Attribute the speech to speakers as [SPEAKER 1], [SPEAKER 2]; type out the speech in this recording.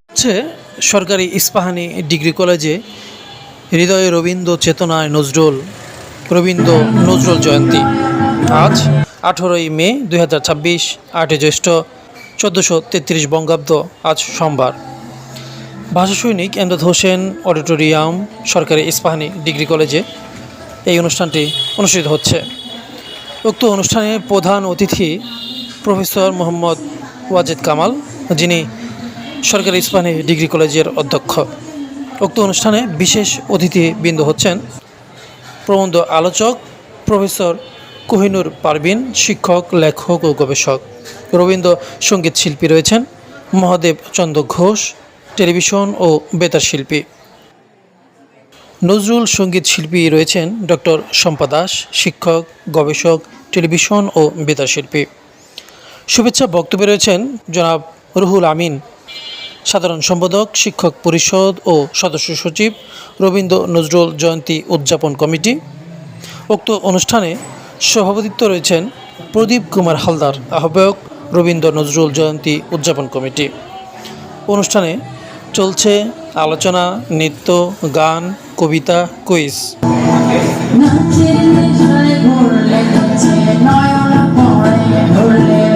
[SPEAKER 1] হচ্ছে সরকারি ইস্পাহানি ডিগ্রি কলেজে হৃদয়ে রবীন্দ্র চেতনায় নজরুল জয়ন্তী আজ 18ই মে 2026, 8 জ্যৈষ্ঠ 1433 বঙ্গাব্দ। আজ সোমবার। ভাষা সৈনিক এমদাদ হোসেন অডিটোরিয়াম সরকারি ইস্পাহানি ডিগ্রি কলেজে এই অনুষ্ঠানটি অনুষ্ঠিত হচ্ছে। উক্ত অনুষ্ঠানে প্রধান অতিথি প্রফেসর মোহাম্মদ ওয়াজেদ কামাল, যিনি সরকারি ইস্পাহানি ডিগ্রি কলেজের অধ্যক্ষ। উক্ত অনুষ্ঠানে বিশেষ অতিথিবৃন্দ হচ্ছেন প্রবন্ধ আলোচক প্রফেসর কোহিনুর পারভিন, শিক্ষক, লেখক ও গবেষক। রবীন্দ্র সঙ্গীত শিল্পী রয়েছেন মহাদেব চন্দ্র ঘোষ, টেলিভিশন ও বেতার শিল্পী। নজরুল সঙ্গীত শিল্পী রয়েছেন ডক্টর শম্পা দাস, শিক্ষক, গবেষক, টেলিভিশন ও বেতার শিল্পী। শুভেচ্ছা বক্তব্যে রয়েছেন জনাব রুহুল আমিন, সাধারণ সম্পাদক, শিক্ষক পরিষদ ও সদস্য সচিব, রবীন্দ্র নজরুল জয়ন্তী উদযাপন কমিটি। উক্ত অনুষ্ঠানে সভাপতিত্ব রয়েছেন প্রদীপ কুমার হালদার, আহ্বায়ক, রবীন্দ্র নজরুল জয়ন্তী উদযাপন কমিটি। অনুষ্ঠানে চলছে আলোচনা, নৃত্য, গান, কবিতা, কুইজ।
[SPEAKER 2] নাচের নেশায় ভরলে কাছে নয়না পড়ে ধরলে